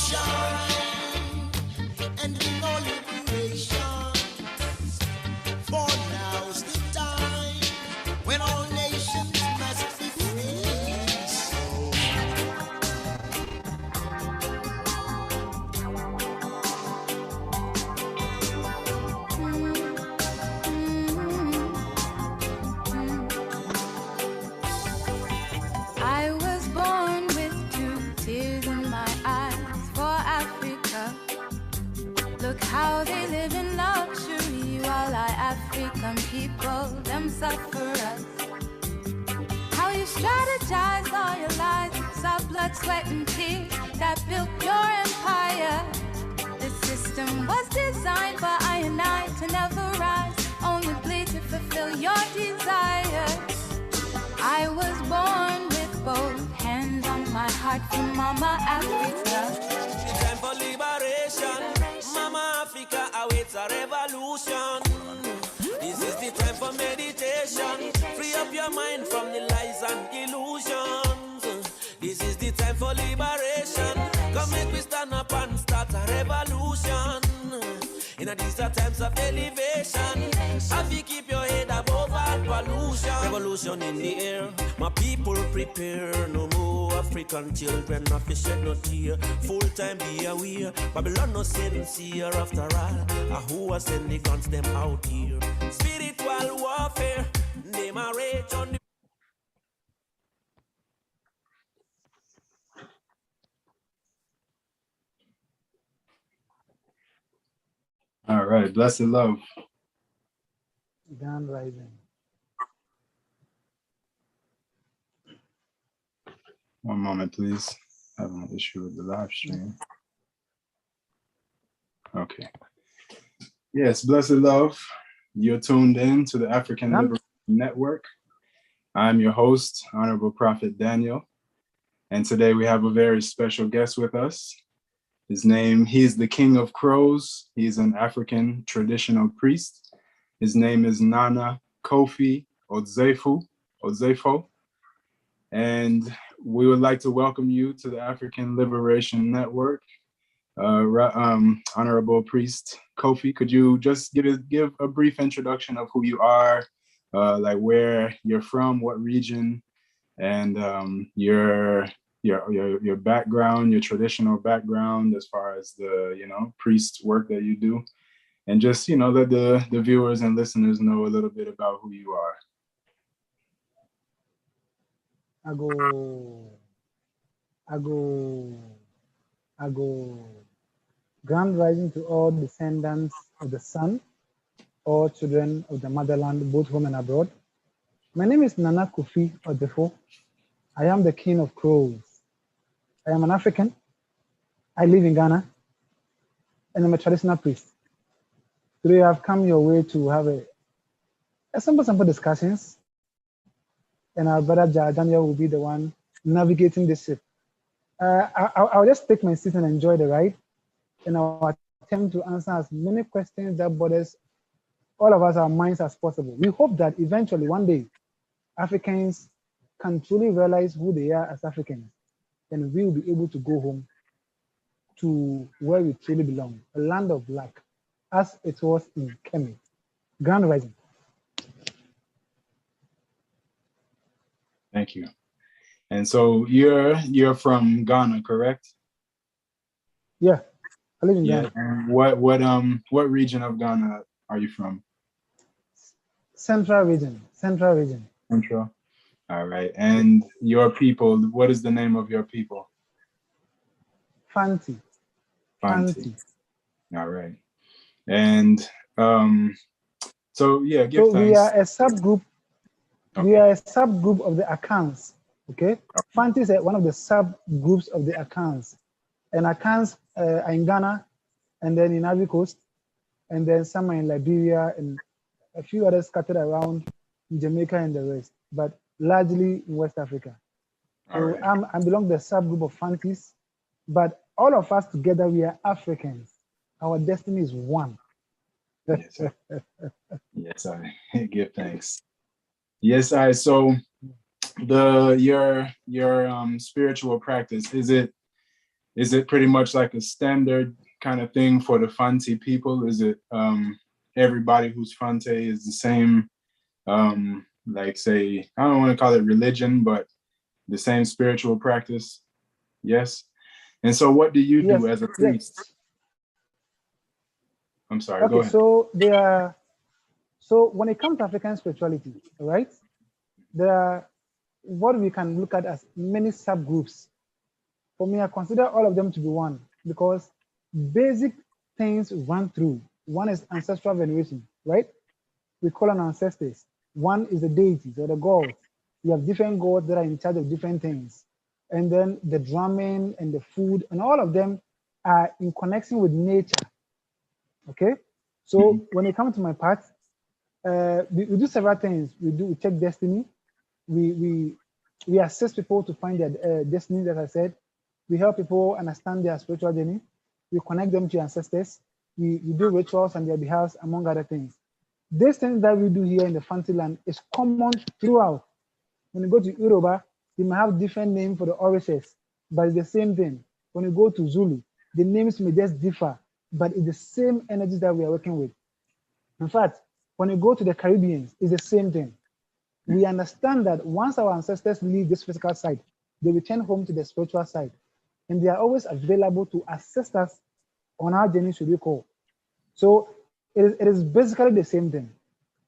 shine and bring all liberation. For now's the time when all nations must be free. So I was born with 2 tears in my eyes for Africa. Look how they live in luxury while our African people, them suffer us. How you strategize all your lives, it's our blood, sweat and tears that built your empire. The system was designed for I and I to never rise, only bleed to fulfill your desires. I was born with both hands on my heart from Mama Africa. It's time for liberation. Mama Africa awaits a revolution. This is the time for meditation. Free up your mind from the lies and illusions. This is the time for liberation. Come make we stand up and start a revolution. In these are times of elevation. Have you keep your head above all pollution. Revolution in the air. My people prepare. No more African children. Not fish shed no tear. Full time be aware. Babylon no sincere after all. Who has send the guns them out here? Spiritual warfare. Name a rage on the All right, blessed love. Grand Rising. One moment, please. Having an issue with the live stream. Okay. Yes, blessed love. You're tuned in to the African Liberation Network. I'm your host, Honorable Prophet Daniel. And today we have a very special guest with us. His name, he's the King of Crows. He's an African traditional priest. His name is Nana Kofi Odzefo. And we would like to welcome you to the African Liberation Network. Honorable Priest Kofi, could you just give a brief introduction of who you are, like where you're from, what region, and your background, your traditional background as far as the priest work that you do, and just let the viewers and listeners know a little bit about who you are. I go. Grand Rising to all descendants of the sun, all children of the motherland, both home and abroad. My name is Nana Kofi Odzefo. I am the King of Crows. I am an African. I live in Ghana, and I'm a traditional priest. Today I've come your way to have a simple discussions, and our brother Daniel will be the one navigating this ship. I'll just take my seat and enjoy the ride, and I'll attempt to answer as many questions that bothers all of us, our minds, as possible. We hope that eventually one day Africans can truly realize who they are as Africans, and we will be able to go home to where we truly belong, a land of luck, as it was in Kemi. Grand Rising. Thank you. And so you're from Ghana, correct? Yeah, I live in Ghana. And what region of Ghana are you from? Central region. Central. All right. And your people, what is the name of your people? Fanti. All right. And so yeah, give thanks. We are a subgroup. Okay. We are a subgroup of the Akans. Okay. Fanti is one of the subgroups of the Akans. And Akans are in Ghana, and then in Ivory Coast, and then some are in Liberia, and a few others scattered around in Jamaica and the rest, but largely in West Africa. So right. I belong to the subgroup of Fantis, but all of us together, we are Africans. Our destiny is one. Yes, yes, I give thanks. Yes, I. So your spiritual practice, is it is it pretty much like a standard kind of thing for the Fanti people? Is it everybody who's Fante is the same, like say, I don't want to call it religion, but the same spiritual practice? Yes. And so what do you do as a priest? Yes. I'm sorry, Okay, go ahead. so when it comes to African spirituality, right, there are what we can look at as many subgroups. For me, I consider all of them to be one because basic things run through. One is ancestral veneration, right? We call on ancestors. One is the deities or the gods. You have different gods that are in charge of different things. And then the drumming and the food and all of them are in connection with nature. Okay. So when it comes to my part, we do several things. We check destiny. We assist people to find their destiny. As I said, we help people understand their spiritual journey. We connect them to ancestors. We do rituals on their behalf, among other things. These things that we do here in the Fanti land is common throughout. When you go to Yoruba, they may have different names for the Orishas, but it's the same thing. When you go to Zulu, the names may just differ, but it's the same energy that we are working with. In fact, when you go to the Caribbeans, it's the same thing. We understand that once our ancestors leave this physical side, they return home to the spiritual side, and they are always available to assist us on our journey, should we call. So it is basically the same thing.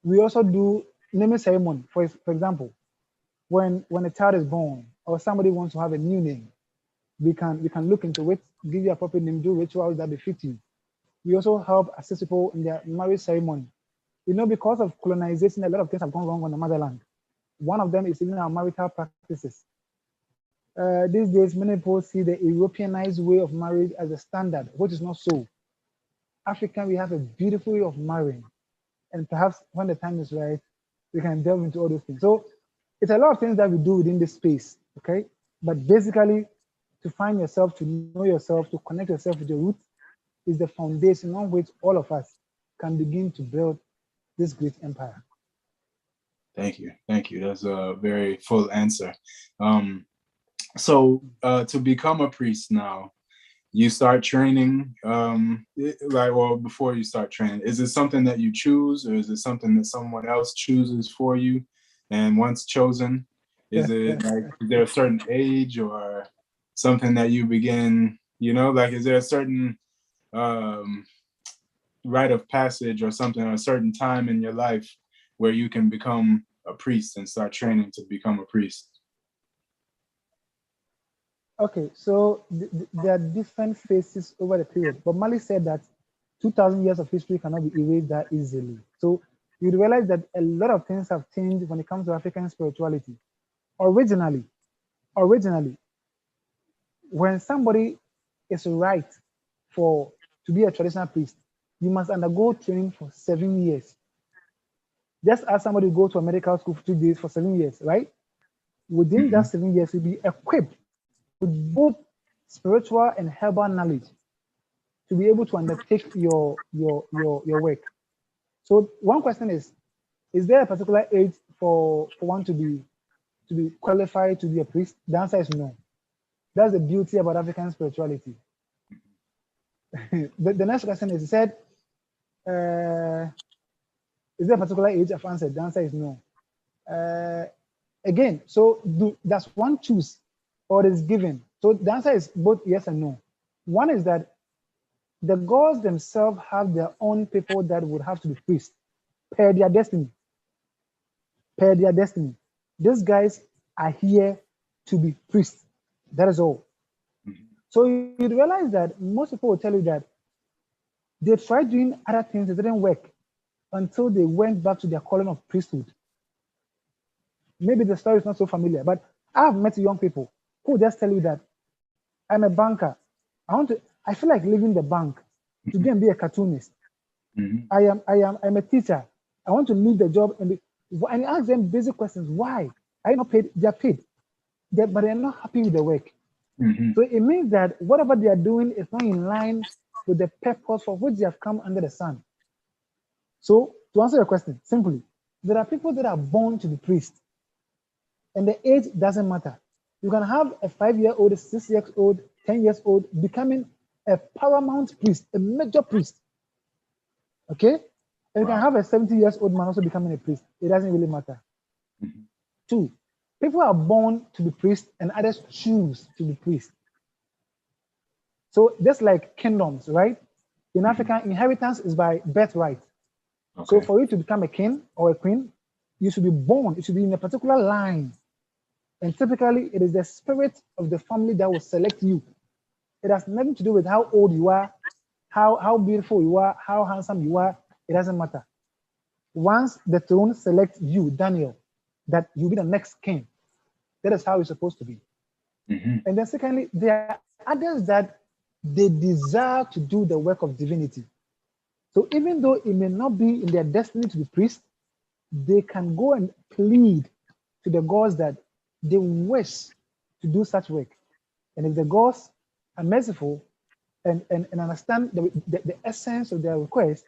We also do naming ceremony. For example, when a child is born or somebody wants to have a new name, we can look into it, give you a proper name, do rituals that befit you. We also help assist people in their marriage ceremony. You know, because of colonization, a lot of things have gone wrong on the motherland. One of them is even our marital practices. These days, many people see the Europeanized way of marriage as a standard, which is not so. African, we have a beautiful way of marrying. And perhaps when the time is right, we can delve into all those things. So it's a lot of things that we do within this space, okay? But basically, to find yourself, to know yourself, to connect yourself with your roots is the foundation on which all of us can begin to build this great empire. Thank you. Thank you. That's a very full answer. So to become a priest now, you start training, before you start training, is it something that you choose or is it something that someone else chooses for you? And once chosen, is it like, is there a certain age or something that you begin, is there a certain rite of passage or something, or a certain time in your life where you can become a priest and start training to become a priest? Okay, so there are different phases over the period. But Mali said that 2,000 years of history cannot be erased that easily. So you realize that a lot of things have changed when it comes to African spirituality. Originally, when somebody is right to be a traditional priest, you must undergo training for 7 years. Just as somebody go to a medical school for 2 days for 7 years, right? Within that 7 years, you'll be equipped with both spiritual and herbal knowledge to be able to undertake your work. So one question is there a particular age for one to be qualified to be a priest? The answer is no. That's the beauty about African spirituality. The next question is, said, is there a particular age? I've answered. The answer is no. Again, so does one choose or is given? So the answer is both yes and no. One is that the gods themselves have their own people that would have to be priests per their destiny. Per their destiny. These guys are here to be priests. That is all. So you realize that most people will tell you that they tried doing other things, it didn't work until they went back to their calling of priesthood. Maybe the story is not so familiar, but I've met young people who just tell you that I'm a banker. I feel like leaving the bank to go and be a cartoonist. I'm a teacher. I want to leave the job and ask them basic questions. Why? Are you not paid? They're paid. But they're not happy with the work. So it means that whatever they are doing is not in line with the purpose for which they have come under the sun. So to answer your question, simply, there are people that are born to be priests, and the age doesn't matter. You can have a 5-year-old, a 6-year-old, 10 years old becoming a paramount priest, a major priest. Okay? And you can Wow. have a 70-year-old man also becoming a priest. It doesn't really matter. Mhm. 2, people are born to be priests and others choose to be priests. So just like kingdoms, right? In Africa, inheritance is by birthright. So Okay. for you to become a king or a queen, you should be born, you should be in a particular line. And typically, it is the spirit of the family that will select you. It has nothing to do with how old you are, how beautiful you are, how handsome you are. It doesn't matter. Once the throne selects you, Daniel, that you'll be the next king, that is how it's supposed to be. Mhm. And then secondly, there are others that they desire to do the work of divinity. So even though it may not be in their destiny to be priests, they can go and plead to the gods that they wish to do such work. And if the gods are merciful and understand the essence of their request,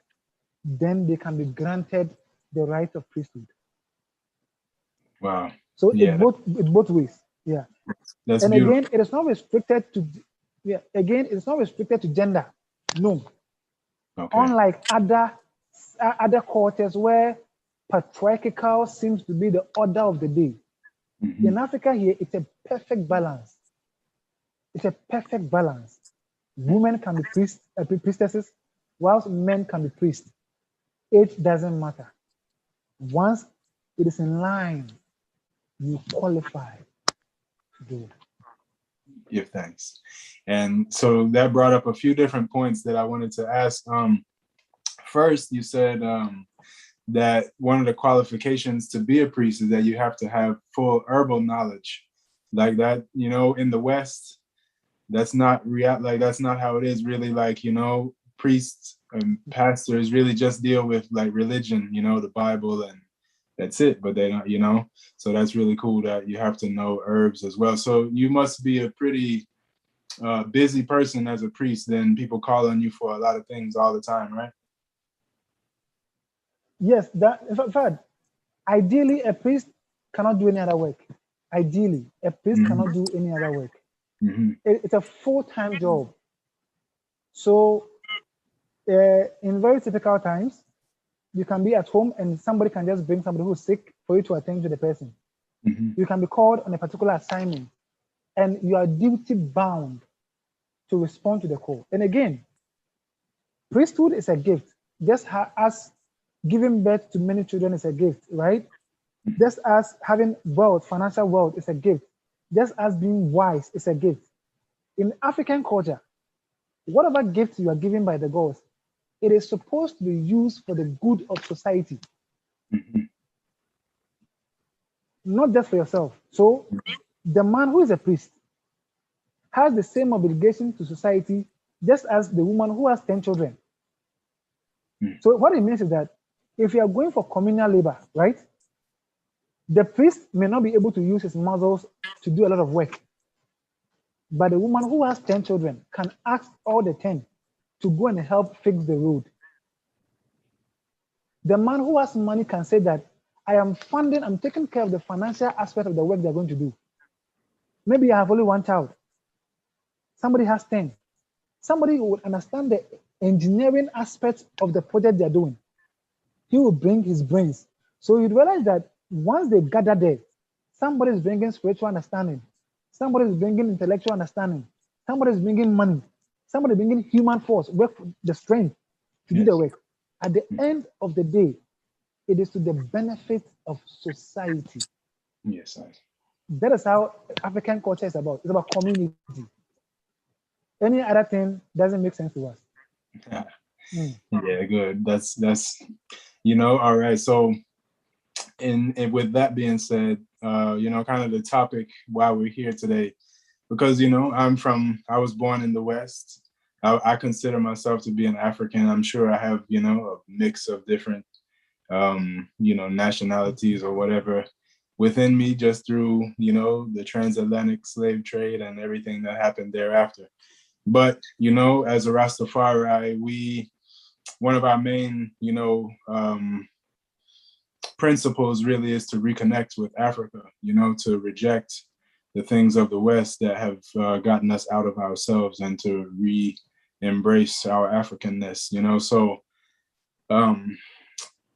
then they can be granted the right of priesthood. Wow. So Yeah, it both ways. Yeah. that's And beautiful. again, it is not restricted to it's not restricted to gender. No. Okay. Unlike other cultures where patriarchal seems to be the order of the day. Mhm. In Africa here, it's a perfect balance. It's a perfect balance. Women can be priests, priestesses, whilst men can be priests. Age doesn't matter. Once it is in line, you qualify to do it. Give thanks. And so that brought up a few different points that I wanted to ask. First, you said that one of the qualifications to be a priest is that you have to have full herbal knowledge. Like that, in the West, that's not that's not how it is really. Like, priests and pastors really just deal with like religion, the Bible, and that's it. But they don't. So that's really cool that you have to know herbs as well. So you must be a pretty busy person as a priest. Then people call on you for a lot of things all the time, right? Yes, that in fact, ideally a priest cannot do any other work. Ideally, a priest Mm-hmm. cannot do any other work. Mm-hmm. It's a full-time job. So in very typical times, you can be at home and somebody can just bring somebody who's sick for you to attend to the person. Mm-hmm. You can be called on a particular assignment and you are duty bound to respond to the call. And again, priesthood is a gift, just as giving birth to many children is a gift, right? Just as having wealth, financial wealth is a gift, just as being wise is a gift. In African culture, whatever gift you are given by the gods, it is supposed to be used for the good of society, Mm-hmm. not just for yourself. So the man who is a priest has the same obligation to society just as the woman who has 10 children. So what it means is that if you are going for communal labor, right, the priest may not be able to use his muscles to do a lot of work, but the woman who has 10 children can ask all the 10 to go and help fix the road. The man who has money can say that I'm taking care of the financial aspect of the work they're going to do. Maybe I have only one child. Somebody has 10. Somebody who would understand the engineering aspects of the project they're doing. He will bring his brains. So you realize that once they gather there, somebody is bringing spiritual understanding, somebody is bringing intellectual understanding, somebody is bringing money, somebody bringing human force, work, the strength to do the Yes. work. At the end of the day, it is to the benefit of society. Yes. That is how African culture is about. It's about community. Any other thing doesn't make sense to us. Yeah, good. That's all right. So and with that being said, kind of the topic why we're here today, because I was born in the West. I consider myself to be an African. I'm sure I have, a mix of different nationalities or whatever within me just through, the transatlantic slave trade and everything that happened thereafter. But, as a Rastafari, one of our main, principles really is to reconnect with Africa, to reject the things of the West that have gotten us out of ourselves and to re-embrace our Africanness, you know? So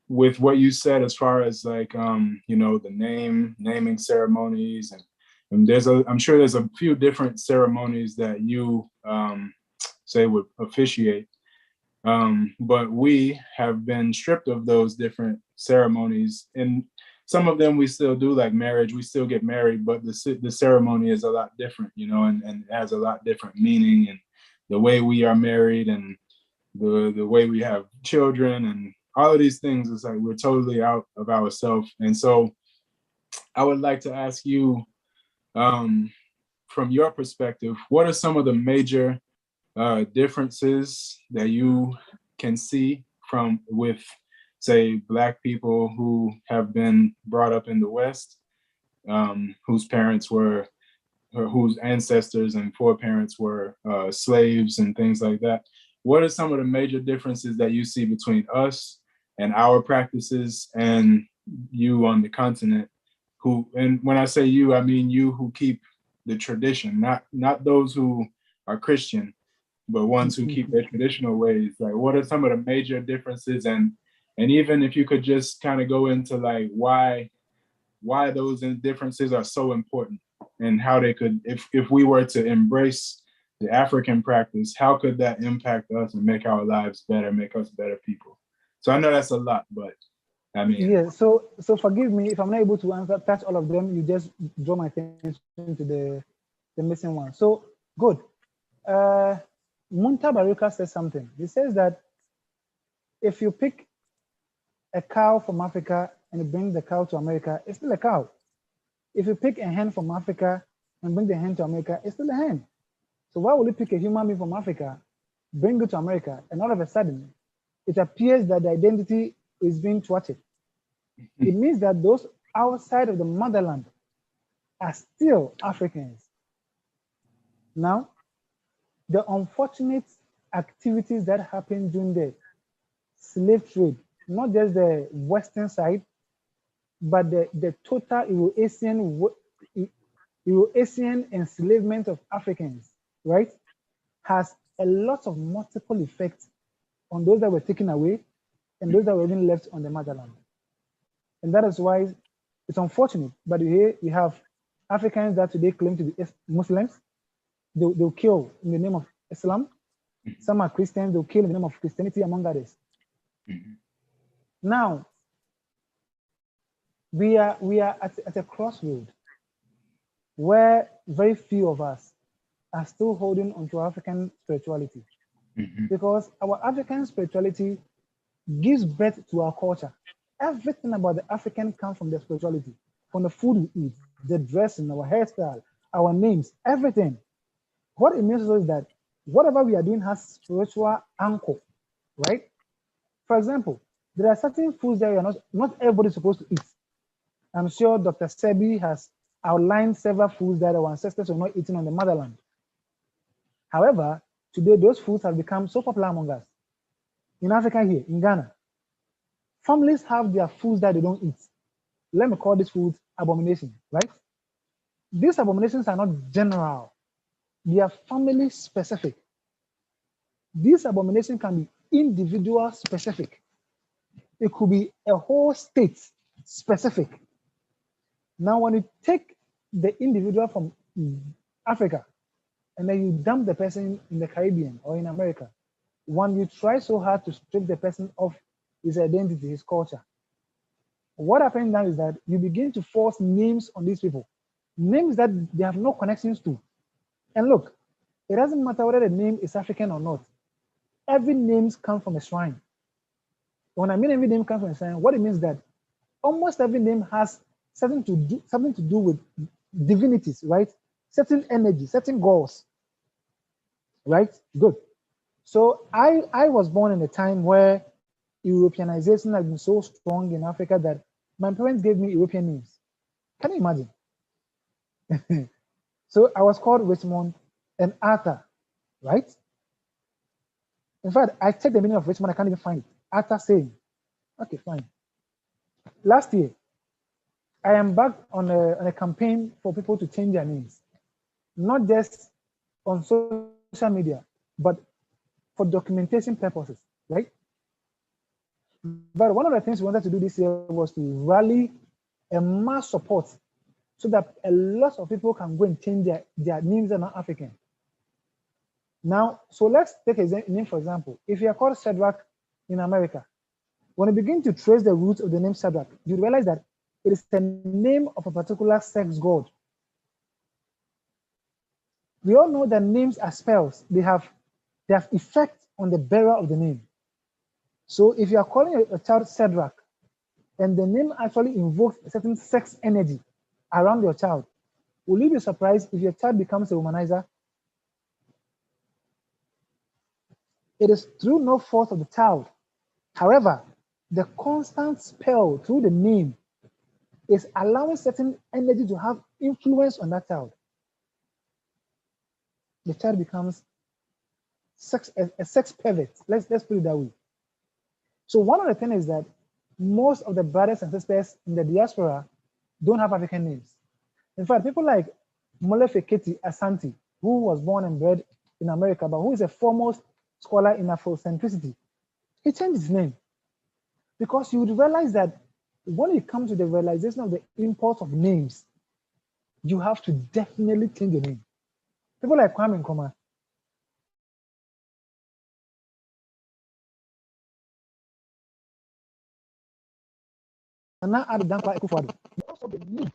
with what you said, as far as like, you know, the naming ceremonies, and I'm sure there's a few different ceremonies that you say would officiate. But we have been stripped of those different ceremonies, and some of them we still do, like marriage. We still get married, but the ceremony is a lot different, you know, and has a lot different meaning, and the way we are married, and the way we have children, and all of these things is like we're totally out of ourselves. And so, I would like to ask you, from your perspective, what are some of the major differences that you can see with, say, Black people who have been brought up in the West, whose parents were, or whose ancestors and foreparents were slaves and things like that? What are some of the major differences that you see between us and our practices and you on the continent? And when I say you, I mean you who keep the tradition, not those who are Christian, but ones who keep their traditional ways. Like, what are some of the major differences? And even if you could just kind of go into like why those differences are so important, and how they could, if we were to embrace the African practice, how could that impact us and make our lives better, make us better people? So I know that's a lot, but I mean. Yeah, so forgive me if I'm not able to touch all of them. You just draw my attention to the missing one. So good. Munta Baruka says something. He says that if you pick a cow from Africa and you bring the cow to America, it's still a cow. If you pick a hen from Africa and bring the hen to America, it's still a hen. So why would you pick a human being from Africa, bring it to America, and all of a sudden, it appears that the identity is being thwarted? It means that those outside of the motherland are still Africans. Now, the unfortunate activities that happened during the slave trade, not just the Western side, but the total Eurasian enslavement of Africans, right, has a lot of multiple effects on those that were taken away and those that were even left on the motherland. And that is why it's unfortunate. But here we have Africans that today claim to be Muslims. They'll kill in the name of Islam. Some are Christians, they'll kill in the name of Christianity, among others. Now, we are at a crossroad where very few of us are still holding onto African spirituality, because our African spirituality gives birth to our culture. Everything about the African comes from the spirituality, from the food we eat, the dressing, our hairstyle, our names, everything. What it means is that whatever we are doing has spiritual anchor, right? For example, there are certain foods that we are not everybody is supposed to eat. I'm sure Dr. Sebi has outlined several foods that our ancestors were not eating on the motherland. However, today those foods have become so popular among us. In Africa here, in Ghana, families have their foods that they don't eat. Let me call these foods abominations, right? These abominations are not general. They are family specific. These abominations can be individual specific. It could be a whole state specific. Now, when you take the individual from Africa and then you dump the person in the Caribbean or in America, when you try so hard to strip the person of his identity, his culture, what happens now is that you begin to force names on these people, names that they have no connections to. And look, it doesn't matter whether the name is African or not. Every name comes from a shrine. When I mean every name comes from a shrine, what it means is that almost every name has something to do with divinities, right? Certain energy, certain goals, right? Good. So I was born in a time where Europeanization has been so strong in Africa that my parents gave me European names. Can you imagine? So I was called Richmond and Arthur, right? In fact, I checked the meaning of Richmond, I can't even find it. Arthur saying, okay, fine. Last year, I embarked on a campaign for people to change their names, not just on social media, but for documentation purposes, right? But one of the things we wanted to do this year was to rally a mass support so that a lot of people can go and change their names and not African. Now, so let's take a name, for example. If you are called Shadrach in America, when you begin to trace the roots of the name Shadrach, you realize that it is the name of a particular sex god. We all know that names are spells. They have effect on the bearer of the name. So if you are calling a child Shadrach, and the name actually invokes a certain sex energy around your child, will you be surprised if your child becomes a womanizer? It is through no fault of the child. However, the constant spell through the name is allowing certain energy to have influence on that child. The child becomes a sex pervert. Let's put it that way. So one of the things is that most of the brothers and sisters in the diaspora don't have African names. In fact, people like Molefeketi Asante, who was born and bred in America, but who is a foremost scholar in Afrocentricity, he changed his name because you would realize that when it comes to the realization of the import of names, you have to definitely change your name. People like Kwame Nkrumah, and now add Dankwa Akufo-Addo, they also believe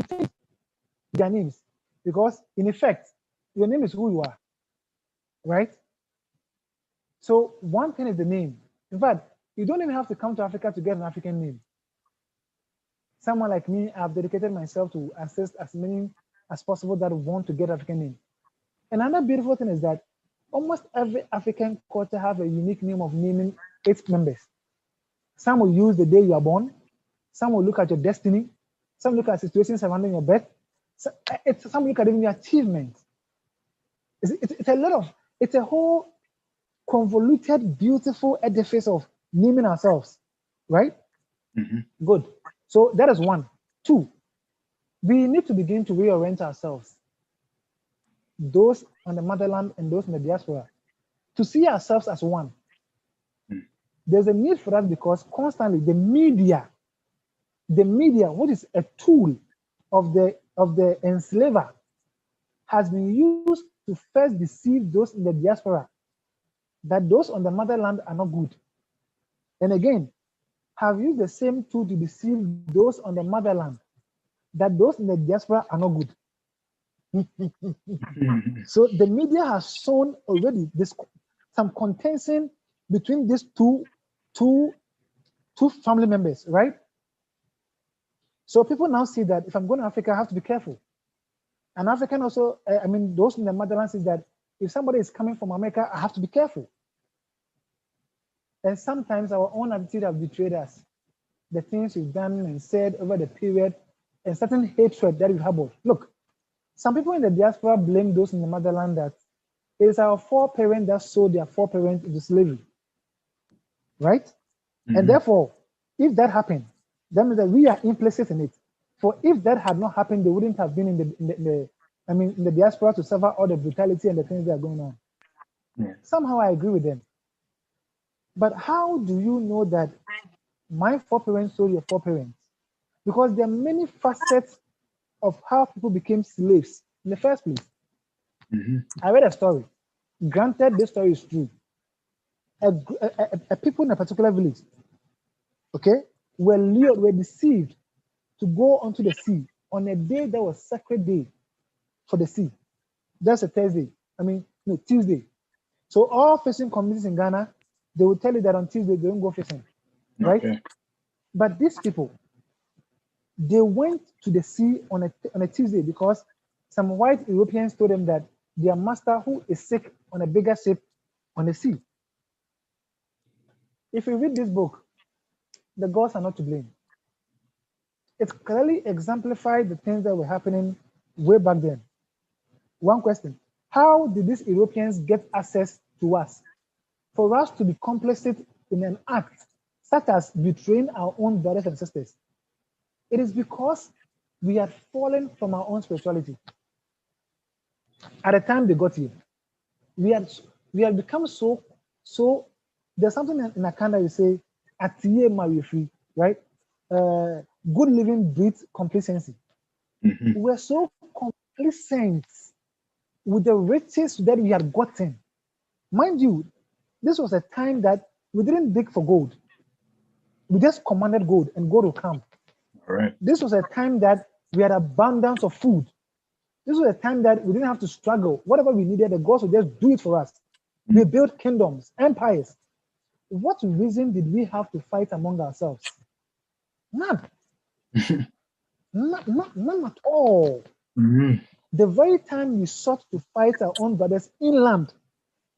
to change their names because, in effect, your name is who you are, right? So one thing is the name. In fact, you don't even have to come to Africa to get an African name. Someone like me, I've dedicated myself to assist as many as possible that want to get African name. Another beautiful thing is that almost every African culture have a unique name of naming its members. Some will use the day you are born. Some will look at your destiny. Some look at situations surrounding your birth. Some look at even your achievements. It's a whole convoluted, beautiful edifice of naming ourselves, right? Mm-hmm. Good. So that is one. Two, we need to begin to reorient ourselves, those on the motherland and those in the diaspora, to see ourselves as one. There's a need for that because constantly the media, which is a tool of the enslaver, has been used to first deceive those in the diaspora that those on the motherland are not good. And again, have used the same tool to deceive those on the motherland that those in the diaspora are not good. So the media has shown already some contention between these two family members, right? So people now see that if I'm going to Africa, I have to be careful. And African also, those in the motherland see that if somebody is coming from America, I have to be careful. And sometimes our own attitude has betrayed us. The things we've done and said over the period, and certain hatred that we've harbored. Look, some people in the diaspora blame those in the motherland that it is our foreparents that sold their foreparents into slavery, right? Mm-hmm. And therefore, if that happened, that means that we are implicit in it. For if that had not happened, they wouldn't have been in the diaspora to suffer all the brutality and the things that are going on. Yeah. Somehow I agree with them. But how do you know that my foreparents sold your foreparents? Because there are many facets of how people became slaves in the first place. Mm-hmm. I read a story. Granted, this story is true. A people in a particular village, okay, were deceived to go onto the sea on a day that was sacred day for the sea. That's a Tuesday. So all fishing communities in Ghana, they will tell you that on Tuesday they don't go fishing, right? Okay. But these people, they went to the sea on a Tuesday because some white Europeans told them that their master, who is sick on a bigger ship on the sea. If you read this book, the gods are not to blame. It clearly exemplified the things that were happening way back then. One question: how did these Europeans get access to us? For us to be complicit in an act such as betraying our own brothers and sisters. It is because we had fallen from our own spirituality. At the time they got here, we had become so. There's something in Akanda you say, "Atiye ma we free," right? Good living breeds complacency. Mhm. We're so complacent with the riches that we had gotten. Mind you, this was a time that we didn't dig for gold. We just commanded gold and gold will come. All right. This was a time that we had abundance of food. This was a time that we didn't have to struggle. Whatever we needed, the gods would just do it for us. We built kingdoms, empires. What reason did we have to fight among ourselves? None. None at all. Mhm. The very time we sought to fight our own brothers inland,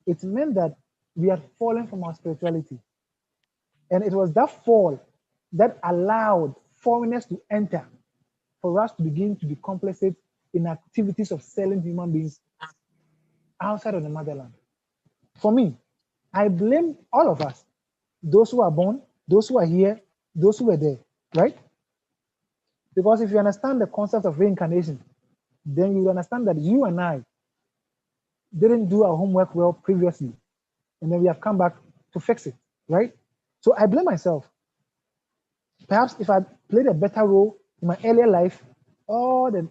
it meant that we had fallen from our spirituality. And it was that fall that allowed foreigners to enter for us to begin to be complicit in activities of selling human beings outside of the motherland. For me, I blame all of us, those who are born, those who are here, those who were there, right? Because if you understand the concept of reincarnation, then you understand that you and I didn't do our homework well previously, and then we have come back to fix it, right? So I blame myself. Perhaps if I played a better role in my earlier life, all the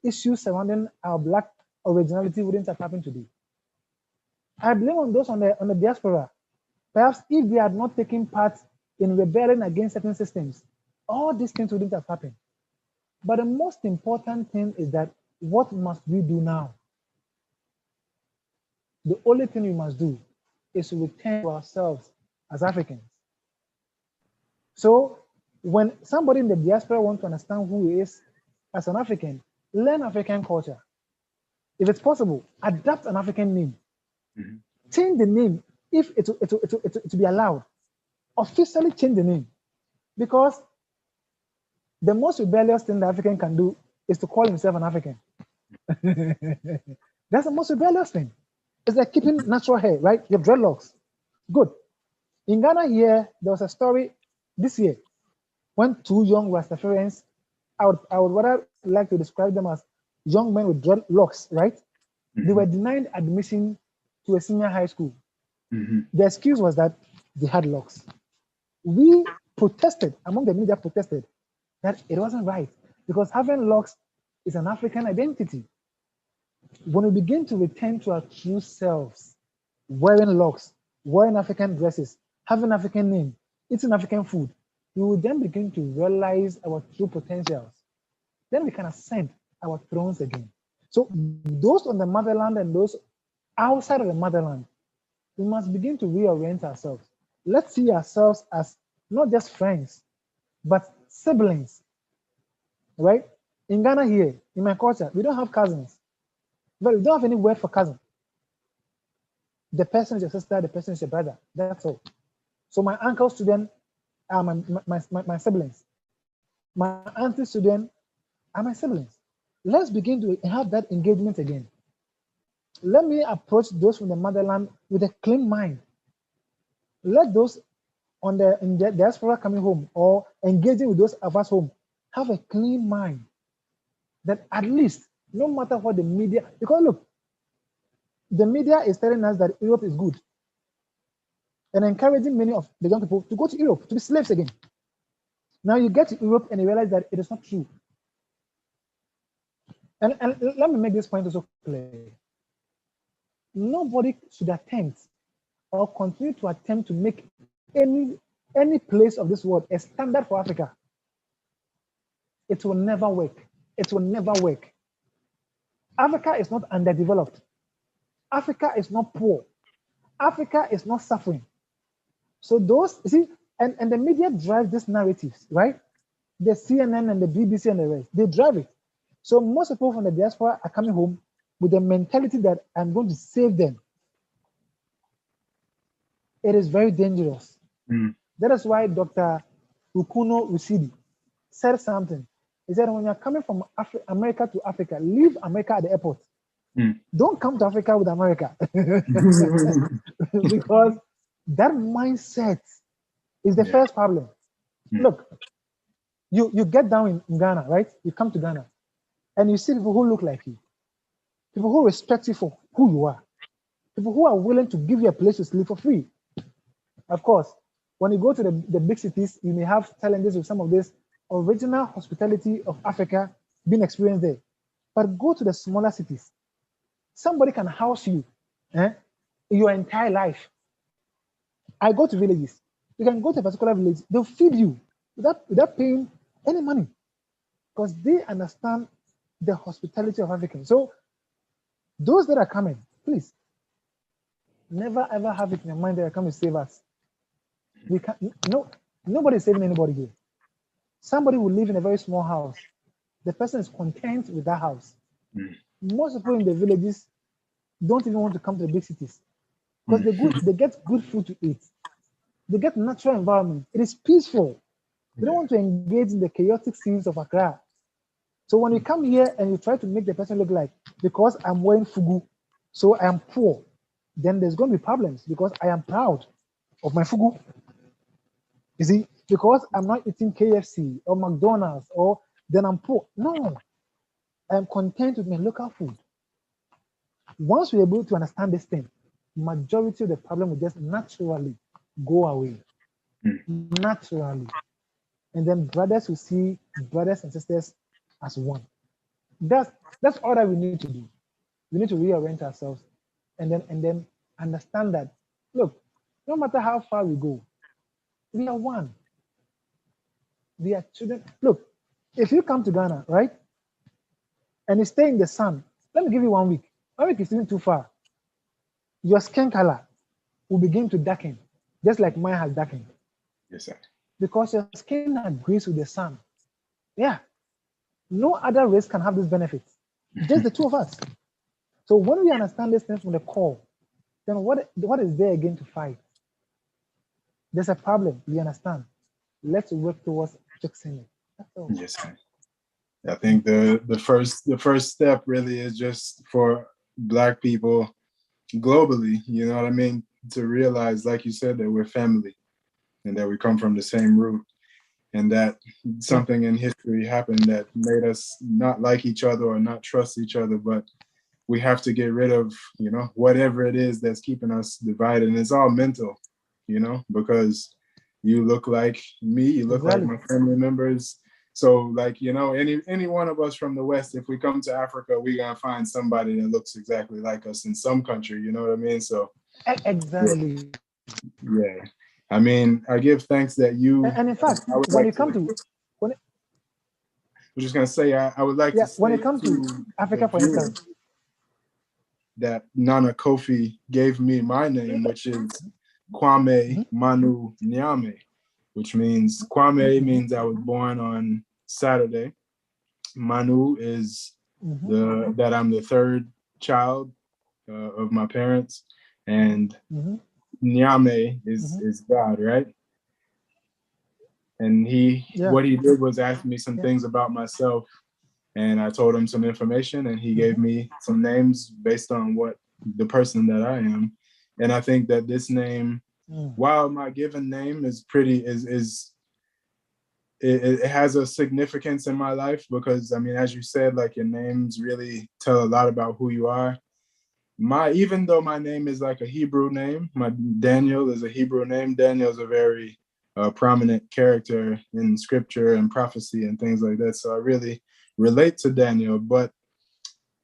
issues surrounding our Black originality wouldn't have happened today. I blame on those on the diaspora. Perhaps if they had not taken part in rebelling against certain systems, all these things wouldn't have happened. But the most important thing is that what must we do now? The only thing we must do is to return to ourselves as Africans. So when somebody in the diaspora wants to understand who he is as an African, learn African culture. If it's possible, adapt an African name. Mhm. Change the name if it will be allowed. Officially change the name. Because the most rebellious thing the African can do is to call himself an African. That's the most rebellious thing. It's like keeping natural hair, right? You have dreadlocks. Good. In Ghana here, there was a story this year when two young Rastafarians, I would rather like to describe them as young men with dreadlocks, right? They were denied admission to a senior high school. Mhm. The excuse was that they had locks. We protested, among the media protested, that it wasn't right because having locks is an African identity. When we begin to return to our true selves, wearing locks, wearing African dresses, having African name, eating African food, we will then begin to realize our true potentials. Then we can ascend our thrones again. So those on the motherland and those outside of the motherland, we must begin to reorient ourselves. Let's see ourselves as not just friends, but siblings, right? In Ghana here, in my culture, we don't have cousins. But we don't have any word for cousin. The person is your sister, the person is your brother. That's all. So my uncle's student are my siblings. My auntie's student are my siblings. Let's begin to have that engagement again. Let me approach those from the motherland with a clean mind. Let those in the diaspora coming home or engaging with those of us home have a clean mind. That at least, no matter what the media, because look, the media is telling us that Europe is good and encouraging many of the young people to go to Europe to be slaves again. Now you get to Europe and you realize that it is not true. And let me make this point also clear. Nobody should attempt or continue to attempt to make any place of this world a standard for Africa. It will never work. It will never work. Africa is not underdeveloped. Africa is not poor. Africa is not suffering. So those, you see, and the media drive these narratives, right? The CNN and the BBC and the rest, they drive it. So most people from the diaspora are coming home with the mentality that I'm going to save them. It is very dangerous. Mm. That is why Dr. Ukuno Rusidi said something. He said, when you're coming from America to Africa, leave America at the airport. Mm. Don't come to Africa with America. Because that mindset is the first problem. Look, You get down in Ghana, right? You come to Ghana and you see people who look like you, people who respect you for who you are, people who are willing to give you a place to sleep for free. Of course, when you go to the big cities, you may have challenges with some of this original hospitality of Africa being experienced there. But go to the smaller cities. Somebody can house you your entire life. I go to villages. You can go to a particular village, they'll feed you without paying any money because they understand the hospitality of Africans. So those that are coming, please never ever have it in your mind that they're coming to save us. We can't, no, nobody is saving anybody here. Somebody will live in a very small house. The person is content with that house. Most people in the villages don't even want to come to the big cities because they get good food to eat. They get natural environment. It is peaceful. They don't want to engage in the chaotic scenes of Accra. So when you come here and you try to make the person look like, because I'm wearing fugu, so I am poor, then there's going to be problems because I am proud of my fugu. You see, because I'm not eating KFC or McDonald's, or then I'm poor. No, I'm content with my local food. Once we're able to understand this thing, majority of the problem will just naturally go away. Naturally. And then brothers will see brothers and sisters as one. That's all that we need to do. We need to reorient ourselves and then understand that, look, no matter how far we go, we are one. We are children. Look, if you come to Ghana, right, and you stay in the sun, let me give you 1 week. 1 week is even too far. Your skin color will begin to darken, just like mine has darkened. Yes, sir. Because your skin agrees with the sun. Yeah. No other race can have this benefit. Just the two of us. So when we understand this thing from the core, then what is there again to fight? There's a problem. We understand. Let's work towards fixing it. That's all. Yes, sir. I think the first step really is just for Black people globally, you know what I mean, to realize, like you said, that we're family and that we come from the same root, and that something in history happened that made us not like each other or not trust each other, but we have to get rid of, you know, whatever it is that's keeping us divided. And it's all mental, you know, because you look like me, you look like my family members. So, like, you know, any one of us from the West, if we come to Africa, we're gonna find somebody that looks exactly like us in some country, you know what I mean? So exactly. Yeah. I mean, I give thanks that you And in fact, when it comes to I'm just gonna say I would like to say when it comes to Africa, for instance, that Nana Kofi gave me my name, which is Kwame Manu Nyame, which means Kwame means I was born on Saturday. Manu is that I'm the third child of my parents, and Nyame is God, right? And what he did was ask me some things about myself, and I told him some information, and he gave me some names based on what the person that I am. And I think that this name, while my given name is pretty, it has a significance in my life, because I mean, as you said, like, your names really tell a lot about who you are. Even though my name is like a Hebrew name, my Daniel is a Hebrew name. Daniel is a very prominent character in scripture and prophecy and things like that. So I really relate to Daniel. But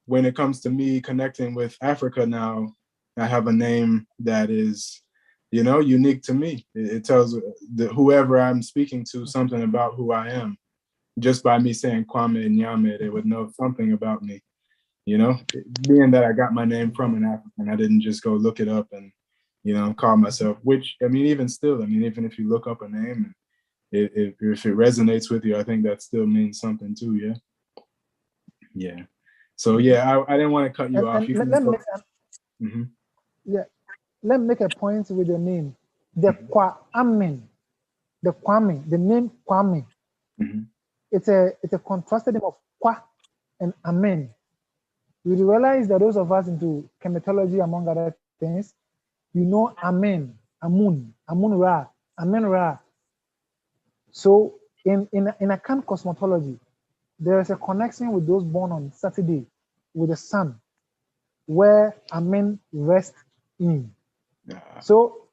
when it comes to me connecting with Africa now, I have a name that is, you know, unique to me. It tells whoever I'm speaking to something about who I am. Just by me saying Kwame Nyame, they would know something about me. You know, being that I got my name from an African, I didn't just go look it up and, you know, call myself, which, I mean, even still, I mean, even if you look up a name, if it resonates with you, I think that still means something too, yeah? Yeah. So, yeah, I didn't want to cut you off. Let me make a point with the name. The Kwame, the name Kwame. It's a contrasted name of Kwa and Amen. You realize that those of us into chematology, among other things, you know Amen, Amun Ra, Amen Ra. So In Akan cosmology, there is a connection with those born on Saturday with the sun, where Amen rest in. So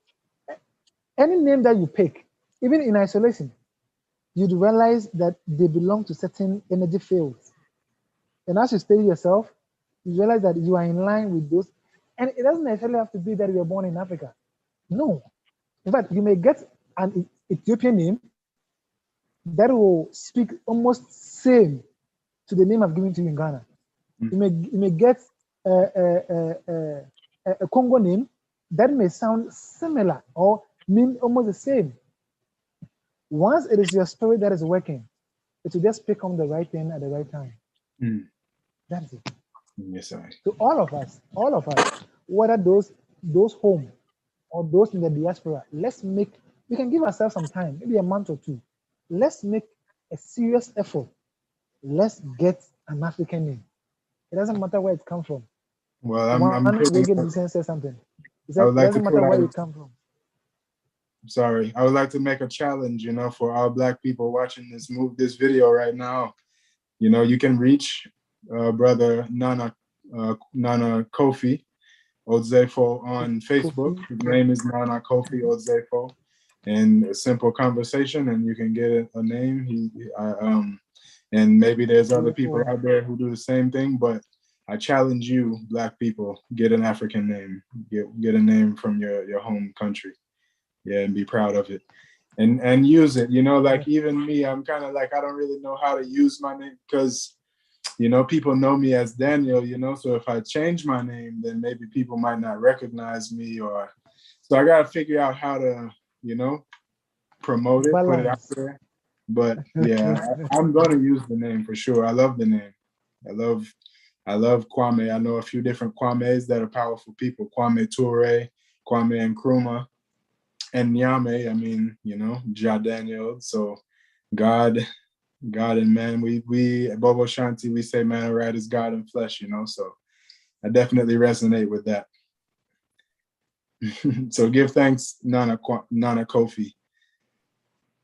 any name that you pick, even in isolation, you'd realize that they belong to certain energy fields. And as you study yourself, you realize that you are in line with those. And it doesn't necessarily have to be that you were born in Africa. No. In fact, you may get an Ethiopian name that will speak almost same to the name I've given to you in Ghana. You may get a Congo name that may sound similar or mean almost the same. Once it is your spirit that is working, it will just pick on the right thing at the right time. That's it. Yes, sir. So all of us, whether those home or those in the diaspora, we can give ourselves some time, maybe a month or two. Let's make a serious effort. Let's get an African name. It doesn't matter where it comes from. Well, One wicked musician said something. He said, it doesn't matter where you come from. Sorry, I would like to make a challenge, for all Black people watching this video right now. You can reach brother Nana Kofi Odzefo on Facebook. His name is Nana Kofi Odzefo, and a simple conversation, and you can get a name. And maybe there's other people out there who do the same thing, but I challenge you, Black people, get an African name, get a name from your home country, and be proud of it, and use it. Like even me, I'm kind of like I don't really know how to use my name because. People know me as Daniel, so if I change my name, then maybe people might not recognize me so I got to figure out how to, promote it, put it out there. But yeah, I'm going to use the name for sure. I love the name. I love Kwame. I know a few different Kwames that are powerful people. Kwame Ture, Kwame Nkrumah, and Nyame. I mean, Ja Daniel. So God and man, we Bobo Shanti, we say man right is God in flesh, so I definitely resonate with that. So give thanks, Nana Kofi.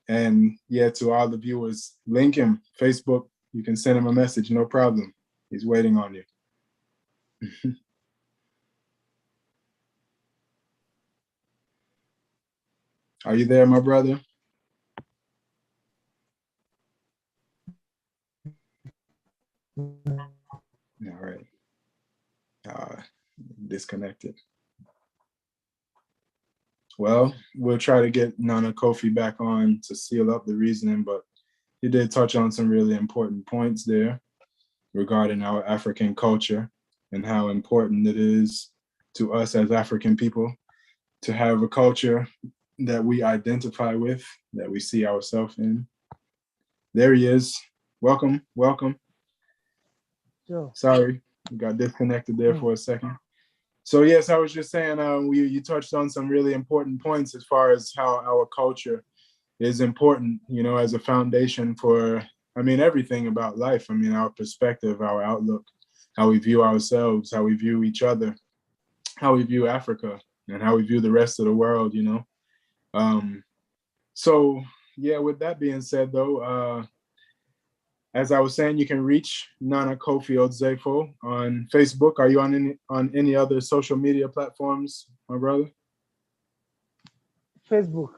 And yeah, to all the viewers, link him, Facebook, you can send him a message, no problem. He's waiting on you. Are you there, my brother? All right. Disconnected. Well, we'll try to get Nana Kofi back on to seal up the reasoning, but he did touch on some really important points there regarding our African culture and how important it is to us as African people to have a culture that we identify with, that we see ourselves in. There he is. Welcome. Sure. Sorry, we got disconnected there for a second. So yes, I was just saying, you touched on some really important points as far as how our culture is important, as a foundation for, everything about life. Our perspective, our outlook, how we view ourselves, how we view each other, how we view Africa, and how we view the rest of the world, So yeah, with that being said though, as I was saying, you can reach Nana Kofi Odzefo on Facebook. Are you on any other social media platforms, my brother? Facebook.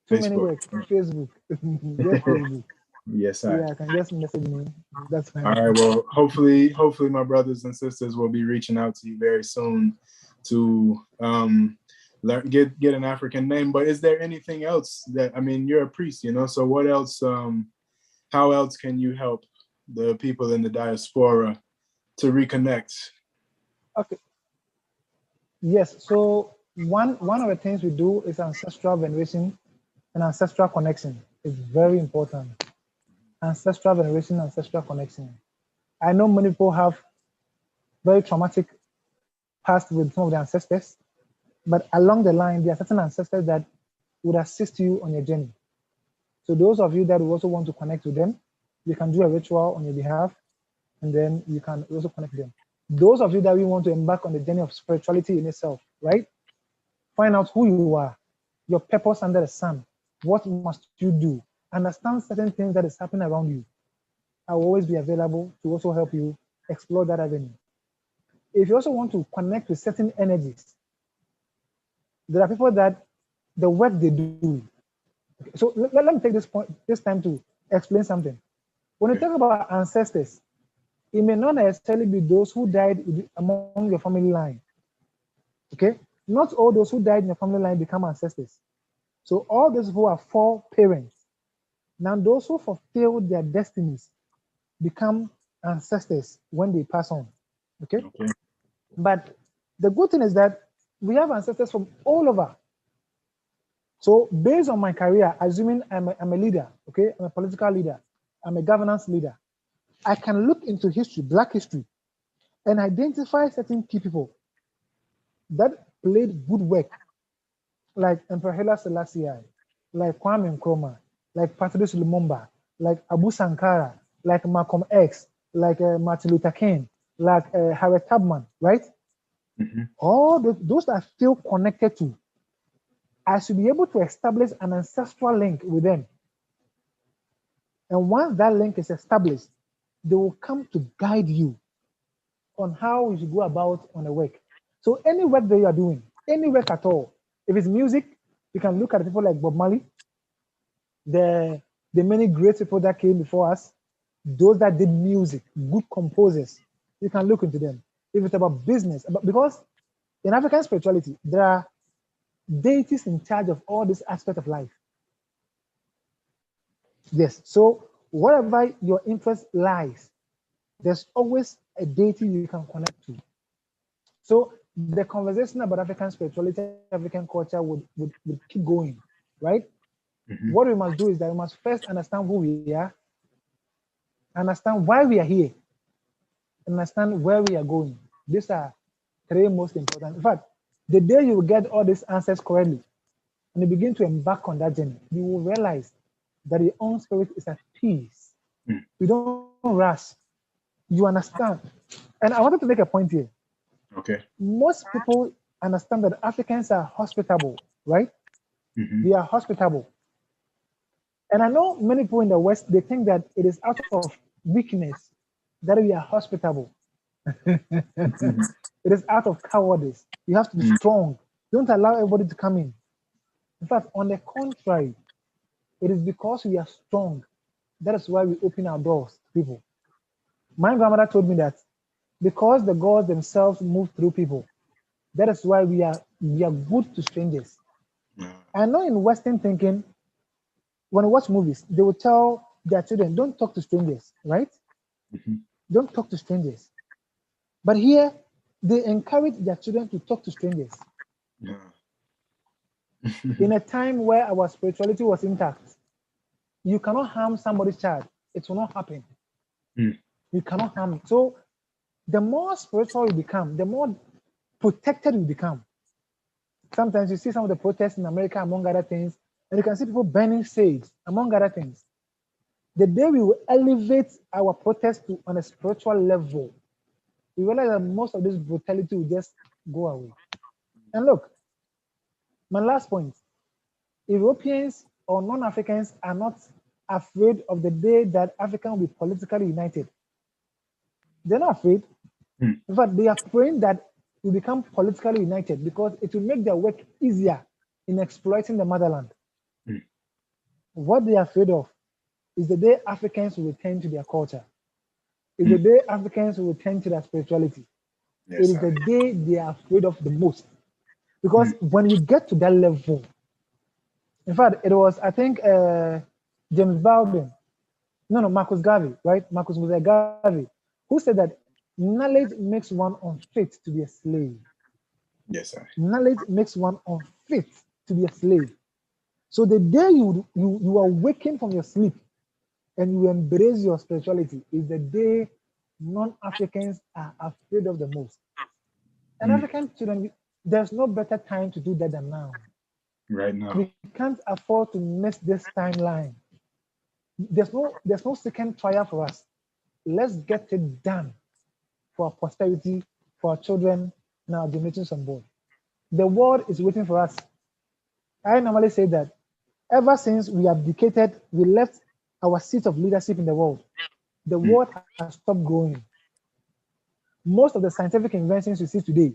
Too many words. Facebook. Just Facebook. Yes, sir. Yeah, I can just message me. That's fine. All right. Well, hopefully, my brothers and sisters will be reaching out to you very soon to get an African name. But is there anything else that you're a priest, So what else? How else can you help the people in the diaspora to reconnect? Okay. Yes. So one of the things we do is ancestral veneration and ancestral connection. It's very important. Ancestral veneration, ancestral connection. I know many people have very traumatic past with some of the ancestors, but along the line, there are certain ancestors that would assist you on your journey. So those of you that also want to connect with them, you can do a ritual on your behalf, and then you can also connect them. Those of you that we want to embark on the journey of spirituality in itself, right? Find out who you are, your purpose under the sun. What must you do? understand certain things that is happening around you, I will always be available to also help you explore that avenue. If you also want to connect with certain energies, there are people that the work they do. So let me take this time to explain something. When you talk about ancestors, it may not necessarily be those who died among your family line. Okay, not all those who died in your family line become ancestors. So all those who are foreparents, now those who fulfill their destinies become ancestors when they pass on. Okay, but the good thing is that we have ancestors from all over. So based on my career, assuming I'm a leader, okay, I'm a political leader, I'm a governance leader, I can look into history, Black history, and identify certain key people that played good work, like Emperor Haile Selassie, like Kwame Nkrumah, like Patrice Lumumba, like Abu Sankara, like Malcolm X, like Martin Luther King, like Harriet Tubman, right? All those that I feel connected to, I should be able to establish an ancestral link with them. And once that link is established, they will come to guide you on how you should go about on the work. So any work that you are doing, any work at all, if it's music, you can look at people like Bob Marley, the many great people that came before us, those that did music, good composers, you can look into them. If it's about business, because in African spirituality, there are deities in charge of all this aspect of life. Yes, so wherever your interest lies, there's always a deity you can connect to. So the conversation about African spirituality, African culture would keep going, right? What we must do is that we must first understand who we are, understand why we are here, understand where we are going. These are three most important. In fact, the day you get all these answers correctly and you begin to embark on that journey, you will realize that your own spirit is at peace. You don't rush. You understand. And I wanted to make a point here. Okay. Most people understand that Africans are hospitable, right? We are hospitable. And I know many people in the West, they think that it is out of weakness that we are hospitable. It is out of cowardice. You have to be strong. Don't allow everybody to come in. In fact, on the contrary, it is because we are strong. That is why we open our doors to people. My grandmother told me that because the gods themselves move through people, that is why we are good to strangers. I know in Western thinking, when you watch movies, they will tell their children, don't talk to strangers, right? Don't talk to strangers. But here, they encourage their children to talk to strangers. In a time where our spirituality was intact, you cannot harm somebody's child. It will not happen. You cannot harm it. So the more spiritual you become, the more protected you become. Sometimes you see some of the protests in America, among other things, and you can see people burning sage, among other things. The day we will elevate our protest to on a spiritual level, we realize that most of this brutality will just go away. And look, my last point, Europeans or non-Africans are not afraid of the day that Africa will be politically united. They're not afraid. In fact, they are praying that we become politically united because it will make their work easier in exploiting the motherland. What they are afraid of is the day Africans will return to their culture. Is the day Africans will return to their spirituality. It is the day they are afraid of the most. Because when you get to that level, in fact, it was, I think, James Baldwin, Marcus Garvey, right? Marcus Garvey, who said that knowledge makes one unfit to be a slave. Yes, sir. Knowledge makes one unfit to be a slave. So the day you awaken from your sleep and you embrace your spirituality is the day non-Africans are afraid of the most. And African children, there's no better time to do that than now. Right now. We can't afford to miss this timeline. There's no second trial for us. Let's get it done for our posterity, for our children, and our generations on board. The world is waiting for us. I normally say that Ever since we abdicated, we left our seat of leadership in the world, the world has stopped growing. Most of the scientific inventions you see today,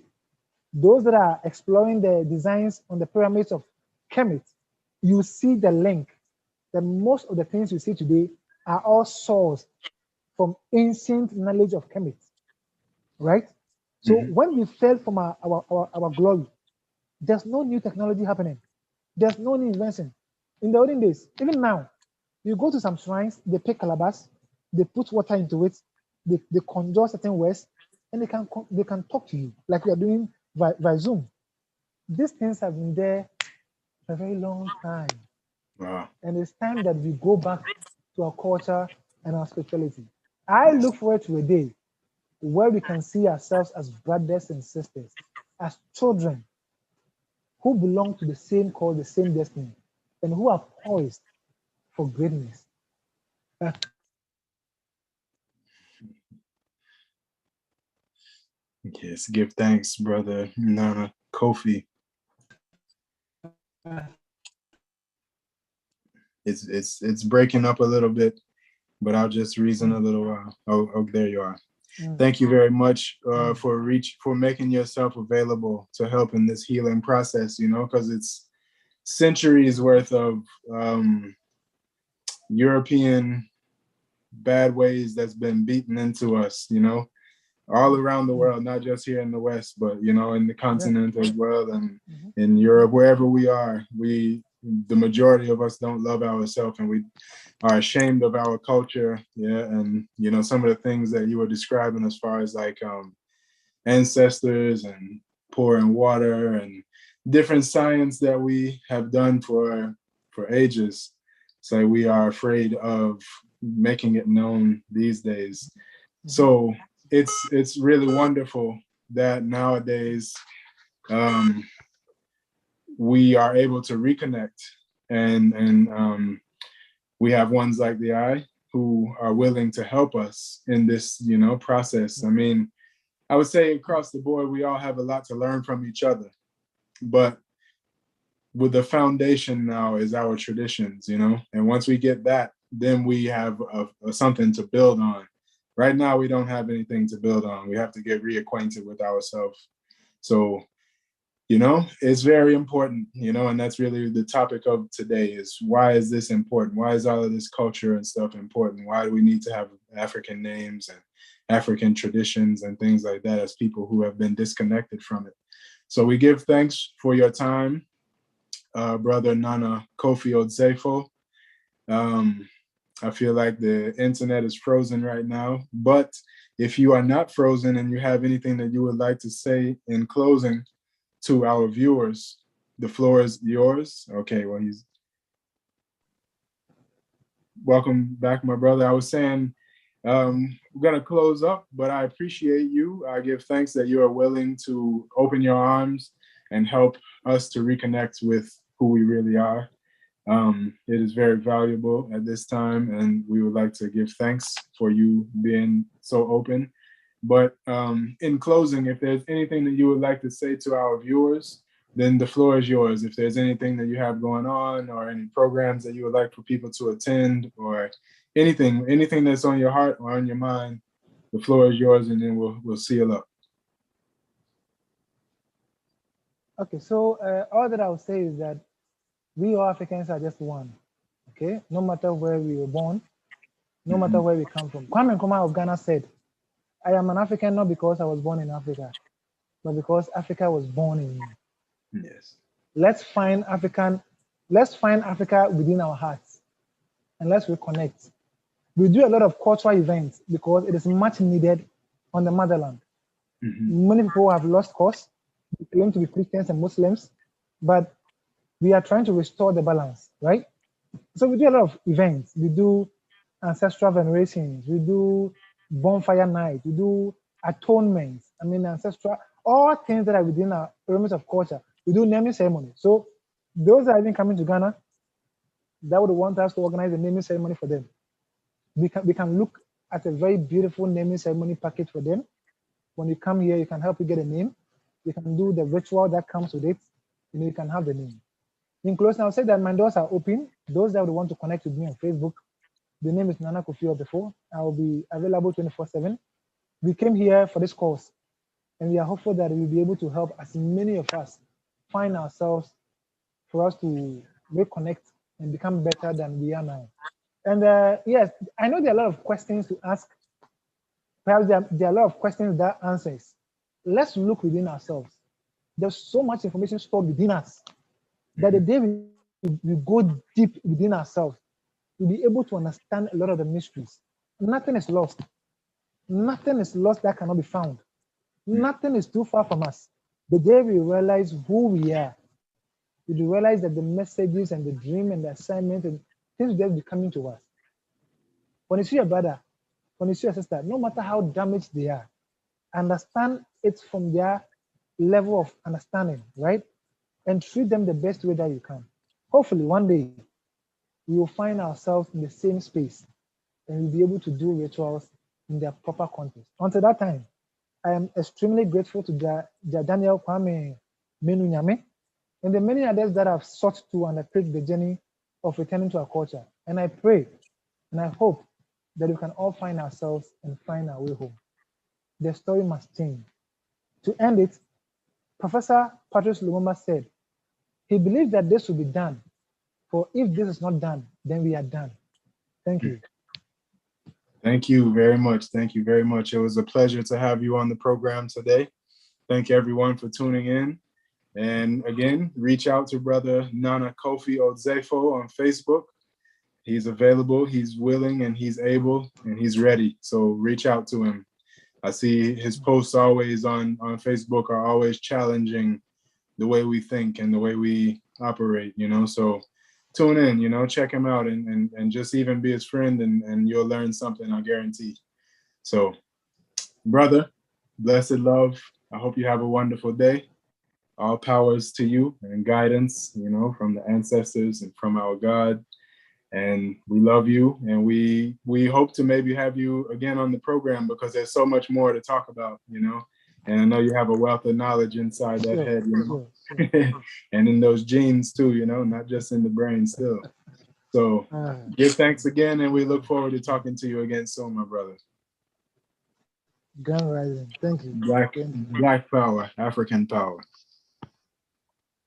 those that are exploring the designs on the pyramids of Kemet, you see the link that most of the things you see today are all sourced from ancient knowledge of Kemet, right? So when we fell from our glory, there's no new technology happening. There's no new invention. In the olden days, even now, you go to some shrines, they pick calabash, they put water into it, they conjure certain words, and they can talk to you like we are doing by Zoom. These things have been there for a very long time. Wow. And it's time that we go back to our culture and our spirituality. I look forward to a day where we can see ourselves as brothers and sisters, as children who belong to the same cause, the same destiny, and who are poised for greatness. Yes, give thanks, brother Nana Kofi. It's breaking up a little bit, but I'll just reason a little while. Oh, there you are. Thank you very much for making yourself available to help in this healing process, because it's centuries worth of European bad ways that's been beaten into us, all around the world, not just here in the West, but in the continent as well, and in Europe, wherever we are, the majority of us don't love ourselves, and we are ashamed of our culture. And some of the things that you were describing as far as like ancestors and pouring water and different science that we have done for ages. So we are afraid of making it known these days. So it's really wonderful that nowadays we are able to reconnect, and we have ones like the I who are willing to help us in this process. I mean, I would say across the board we all have a lot to learn from each other, but with the foundation now is our traditions, and once we get that, then we have something to build on. Right now we don't have anything to build on. We have to get reacquainted with ourselves. So it's very important, and that's really the topic of today is, why is this important? Why is all of this culture and stuff important? Why do we need to have African names and African traditions and things like that as people who have been disconnected from it? So we give thanks for your time, Brother Nana Kofi Odzefo. I feel like the internet is frozen right now, but if you are not frozen and you have anything that you would like to say in closing to our viewers, the floor is yours. Okay, well, welcome back, my brother. I was saying we're gonna close up, but I appreciate you. I give thanks that you are willing to open your arms and help us to reconnect with who we really are. It is very valuable at this time, and we would like to give thanks for you being so open. But in closing, if there's anything that you would like to say to our viewers, then the floor is yours. If there's anything that you have going on, or any programs that you would like for people to attend, or anything that's on your heart or on your mind, the floor is yours, and then we'll seal up. Okay, so all that I would say is that we all Africans are just one. Okay, no matter where we were born, no matter where we come from. Kwame Nkrumah of Ghana said, "I am an African not because I was born in Africa, but because Africa was born in me." Yes. Let's find Africa within our hearts, and let's reconnect. We do a lot of cultural events because it is much needed on the motherland. Many people have lost cause. They claim to be Christians and Muslims, but we are trying to restore the balance, right? So we do a lot of events. We do ancestral venerations. We do bonfire night. We do atonements. I mean, ancestral, all things that are within our pyramids of culture. We do naming ceremony. So those that are even coming to Ghana, that would want us to organize a naming ceremony for them. We can look at a very beautiful naming ceremony package for them. When you come here, you can help you get a name. You can do the ritual that comes with it, and you can have the name. In closing, I'll say that my doors are open. Those that would want to connect with me on Facebook, the name is Nana Kofi Odzefo. I will be available 24/7. We came here for this course, and we are hopeful that we'll be able to help as many of us find ourselves for us to reconnect and become better than we are now. And yes, I know there are a lot of questions to ask. Perhaps there are a lot of questions that answers. Let's look within ourselves. There's so much information stored within us that the day we go deep within ourselves, we'll be able to understand a lot of the mysteries. Nothing is lost. Nothing is lost that cannot be found. Nothing is too far from us. The day we realize who we are, we realize that the messages and the dream and the assignment and things will just be coming to us. When you see your brother, when you see your sister, no matter how damaged they are, understand it from their level of understanding, right? And treat them the best way that you can. Hopefully, one day we will find ourselves in the same space and we'll be able to do rituals in their proper context. Until that time, I am extremely grateful to Daniel Kwame Menunyame and the many others that have sought to undertake the journey of returning to our culture. And I pray and I hope that we can all find ourselves and find our way home. The story must change. To end it, Professor Patrice Lumumba said, he believes that this will be done, for if this is not done, then we are done. Thank you. Thank you very much. Thank you very much. It was a pleasure to have you on the program today. Thank you everyone for tuning in. And again, reach out to Brother Nana Kofi Odzefo on Facebook. He's available, he's willing, and he's able, and he's ready. So reach out to him. I see his posts always on Facebook are always challenging the way we think and the way we operate, so tune in, check him out and just even be his friend and you'll learn something, I guarantee. So brother, blessed love. I hope you have a wonderful day. All powers to you and guidance, from the ancestors and from our God. And we love you, and we hope to maybe have you again on the program because there's so much more to talk about, and I know you have a wealth of knowledge inside that head, Sure. And in those genes too, not just in the brain still. So give thanks again, and we look forward to talking to you again soon, my brother. Grand Rising. Thank you. Black power, African power.